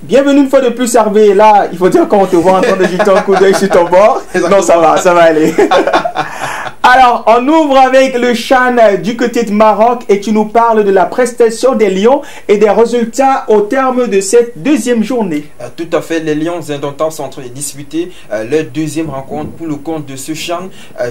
Bienvenue une fois de plus, Hervé. Là, il faut dire qu'on te voit en train de jeter un coup d'œil sur ton bord. Non, ça va aller. Alors, on ouvre avec le CHAN du côté de Maroc et tu nous parles de la prestation des Lions et des résultats au terme de cette deuxième journée. Tout à fait, les Lions indomptables sont en train de disputer leur deuxième rencontre pour le compte de ce CHAN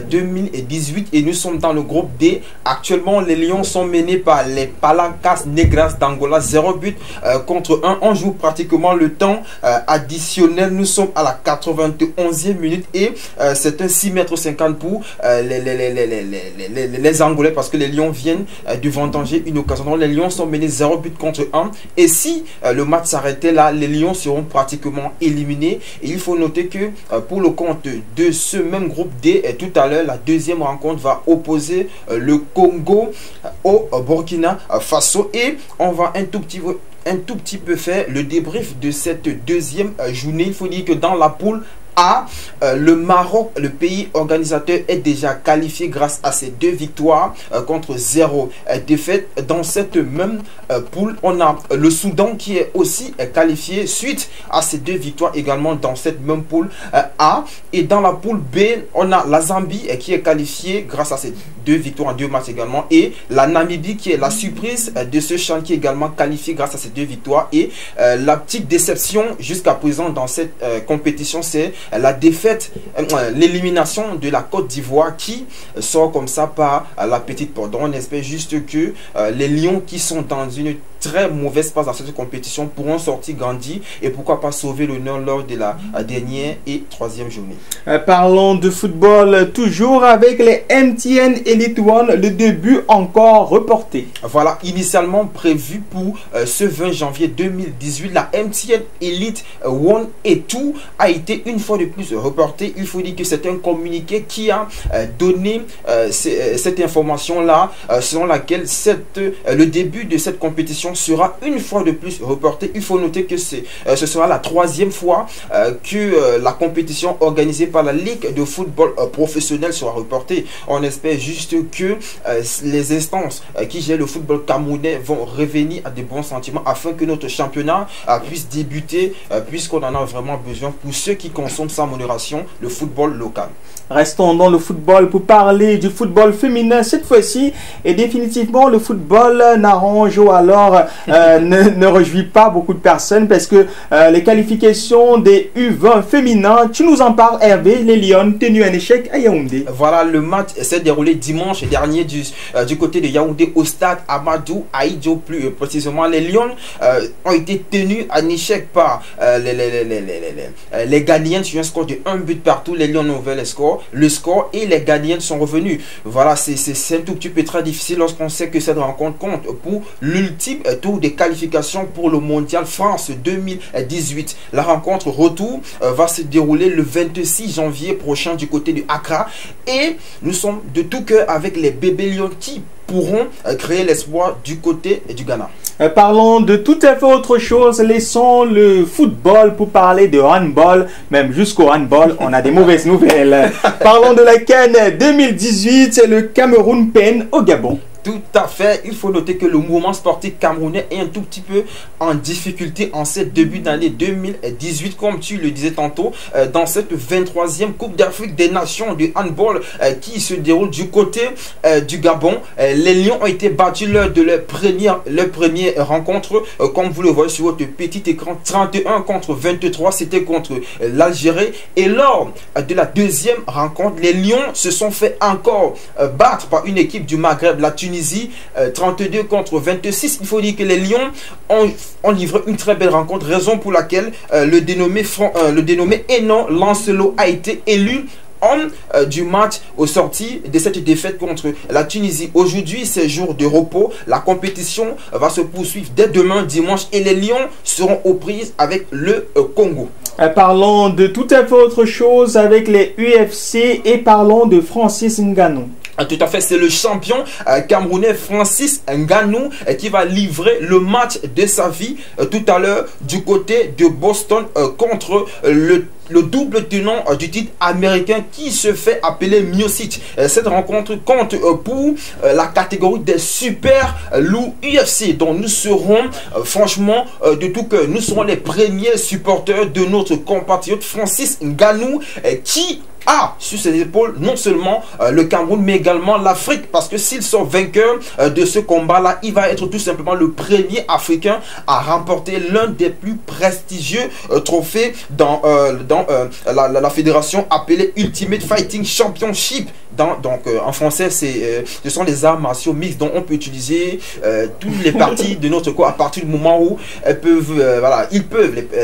2018 et nous sommes dans le groupe D. Actuellement, les Lions sont menés par les Palancas Negras d'Angola, 0 but contre 1. On joue pratiquement le temps additionnel. Nous sommes à la 91e minute et c'est un 6,50 m pour les Angolais parce que les Lions viennent de vendanger une occasion. Donc les Lions sont menés 0 but contre 1 et si le match s'arrêtait là, les Lions seront pratiquement éliminés. Et il faut noter que pour le compte de ce même groupe D, tout à l'heure, la deuxième rencontre va opposer le Congo au Burkina Faso et on va un tout petit peu faire le débrief de cette deuxième journée. Il faut dire que dans la poule A, le Maroc, le pays organisateur, est déjà qualifié grâce à ses 2 victoires contre 0 défaite. Dans cette même poule, on a le Soudan qui est aussi qualifié suite à ses 2 victoires également dans cette même poule A. Et dans la poule B, on a la Zambie qui est qualifiée grâce à ses 2 victoires en 2 matchs également. Et la Namibie qui est la surprise de ce CHAN qui est également qualifiée grâce à ses 2 victoires. Et la petite déception jusqu'à présent dans cette compétition, c'est la défaite, l'élimination de la Côte d'Ivoire qui sort comme ça par la petite porte. Donc on espère juste que les Lions qui sont dans une très mauvaise passe dans cette compétition pourront sortir grandis et pourquoi pas sauver l'honneur lors de la dernière et 3e journée. Parlons de football toujours avec les MTN Elite One, le début encore reporté. Voilà, initialement prévu pour ce 20 janvier 2018, la MTN Elite One et tout a été une fois de plus reporté. Il faut dire que c'est un communiqué qui a donné cette information là selon laquelle le début de cette compétition sera une fois de plus reporté. Il faut noter que ce sera la 3e fois que la compétition organisée par la Ligue de football professionnel sera reportée. On espère juste que les instances qui gèrent le football camerounais vont revenir à de bons sentiments afin que notre championnat puisse débuter puisqu'on en a vraiment besoin pour ceux qui consomment sans modération le football local. Restons dans le football pour parler du football féminin cette fois-ci et définitivement le football n'arrange ou alors ne réjouit pas beaucoup de personnes parce que les qualifications des U20 féminins, tu nous en parles Hervé, les Lions tenus un échec à Yaoundé. Voilà, le match s'est déroulé dimanche dernier du côté de Yaoundé au stade Amadou Ahidjo plus précisément. Les Lions ont été tenus en échec par les Ghanéennes sur un score de 1 but partout. Les Lions ont ouvert le score et les Ghanéennes sont revenus. Voilà, c'est un tout petit peu très difficile lorsqu'on sait que cette rencontre compte pour l'ultime tour des qualifications pour le mondial France 2018. La rencontre retour va se dérouler le 26 janvier prochain du côté de Accra et nous sommes de tout cœur avec les bébés Lions qui pourront créer l'espoir du côté du Ghana. Parlons de tout à fait autre chose. Laissons le football pour parler de handball. Même jusqu'au handball, on a des mauvaises nouvelles. Parlons de la CAN 2018. C'est le Cameroun peine au Gabon. Tout à fait, il faut noter que le mouvement sportif camerounais est un tout petit peu en difficulté en ce début d'année 2018, comme tu le disais tantôt, dans cette 23e Coupe d'Afrique des Nations de handball qui se déroule du côté du Gabon. Les Lions ont été battus lors de leur première rencontre, comme vous le voyez sur votre petit écran, 31 contre 23, c'était contre l'Algérie. Et lors de la deuxième rencontre, les Lions se sont fait encore battre par une équipe du Maghreb, la Tunisie, 32 contre 26. Il faut dire que les Lions ont livré une très belle rencontre, raison pour laquelle le dénommé Hénon Lancelot a été élu homme du match au sorti de cette défaite contre la Tunisie. Aujourd'hui, c'est jour de repos. La compétition va se poursuivre dès demain dimanche et les Lions seront aux prises avec le Congo. Parlons de tout à fait autre chose avec les UFC et parlons de Francis Ngannou. Tout à fait, c'est le champion camerounais Francis Ngannou qui va livrer le match de sa vie tout à l'heure du côté de Boston contre le double tenant du titre américain qui se fait appeler Miocic. Cette rencontre compte pour la catégorie des super loups UFC, dont nous serons franchement de tout cœur, nous serons les premiers supporters de notre compatriote Francis Ngannou qui a sur ses épaules non seulement le Cameroun mais également l'Afrique, parce que s'il sort vainqueur de ce combat là, il va être tout simplement le premier africain à remporter l'un des plus prestigieux trophées dans la fédération appelée Ultimate Fighting Championship. En français, ce sont les arts martiaux mixtes dont on peut utiliser toutes les parties de notre corps à partir du moment où elles peuvent,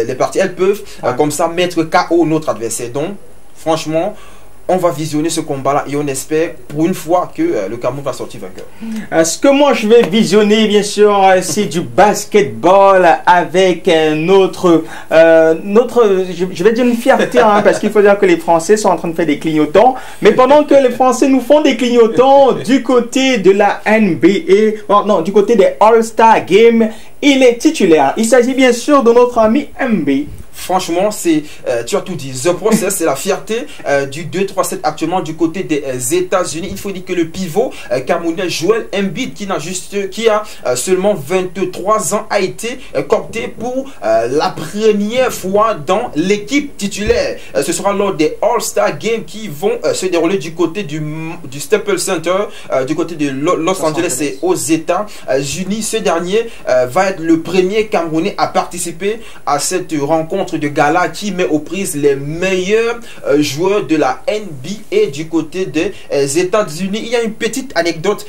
les parties elles peuvent comme ça mettre KO notre adversaire. Donc franchement, on va visionner ce combat-là et on espère pour une fois que le Cameroun va sortir vainqueur. Ce que moi je vais visionner, bien sûr, c'est du basketball avec je vais dire une fierté, hein, parce qu'il faut dire que les Français sont en train de faire des clignotants. Mais pendant que les Français nous font des clignotants du côté de la NBA, non, du côté des All-Star Games, il est titulaire. Il s'agit bien sûr de notre ami MB. Franchement, tu as tout dit. The Process, c'est la fierté du 2-3-7 actuellement du côté des États-Unis. Il faut dire que le pivot camerounais Joel Embiid, qui a seulement 23 ans, a été coopté pour la première fois dans l'équipe titulaire. Ce sera lors des All-Star Games qui vont se dérouler du côté du Staples Center, du côté de Los Angeles et aux États-Unis. Ce dernier va être le premier Camerounais à participer à cette rencontre de gala qui met aux prises les meilleurs joueurs de la NBA du côté des États-Unis. Il y a une petite anecdote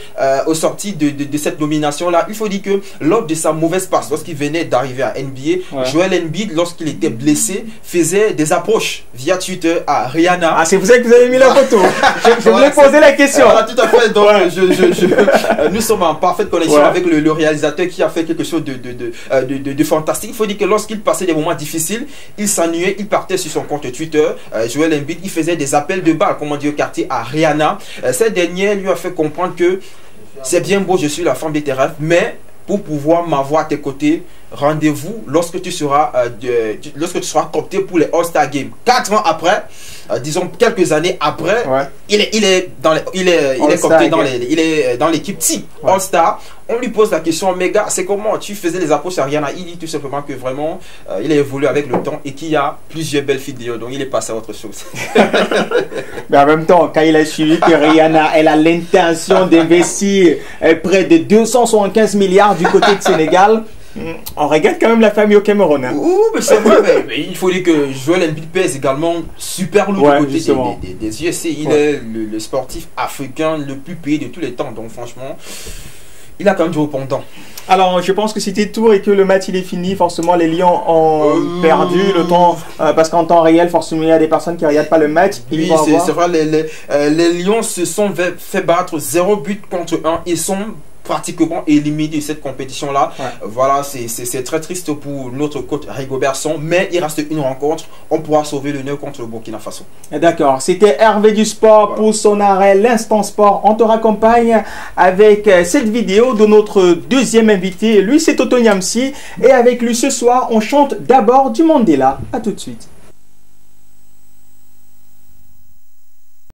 au sorti de cette nomination là. Il faut dire que lors de sa mauvaise passe, lorsqu'il venait d'arriver à NBA, Joel Embiid, lorsqu'il était blessé, faisait des approches via Twitter à Rihanna. Ah, c'est pour ça que vous avez mis la photo. Je voulais poser la question. Tout à fait. Donc nous sommes en parfaite connexion avec le réalisateur qui a fait quelque chose de fantastique. Il faut dire que lorsqu'il passait des moments difficiles, il s'ennuyait, il partait sur son compte Twitter, Joel Embiid, il faisait des appels de balle, comme on dit au quartier, à Rihanna. Cette dernière lui a fait comprendre que c'est bien beau, je suis la femme de tes rêves, mais pour pouvoir m'avoir à tes côtés, rendez-vous lorsque tu seras coopté pour les All-Star Games. 4 ans après, disons quelques années après, il est coopté dans l'équipe type All-Star. On lui pose la question, mais gars, c'est comment tu faisais les approches à Rihanna? Il dit tout simplement que vraiment, il a évolué avec le temps et qu'il y a plusieurs belles filles d'ailleurs, donc il est passé à autre chose. Mais en même temps, quand il a suivi que Rihanna, elle a l'intention d'investir près de 275 milliards du côté de Sénégal, on regarde quand même la famille au Cameroun. Hein. Mais c'est vrai, mais il faut dire que Joel Embiid pèse également super lourd du côté des UFC. Il est le sportif africain le plus payé de tous les temps, donc franchement, il a quand même du répondant. Alors, je pense que c'était tout et que le match il est fini. Forcément, les Lions ont perdu le temps parce qu'en temps réel, forcément, il y a des personnes qui ne regardent pas le match. Oui, c'est vrai, les Lions se sont fait battre 0 but contre 1. Ils sont pratiquement éliminé de cette compétition là. Voilà, c'est très triste pour notre coach Rigobert Song, mais il reste une rencontre, on pourra sauver le nœud contre le Burkina Faso. D'accord, c'était Hervé du Sport pour son arrêt l'instant sport. On te raccompagne avec cette vidéo de notre deuxième invité, lui c'est Toto Niamsi, et avec lui ce soir on chante d'abord du Mandela. À tout de suite.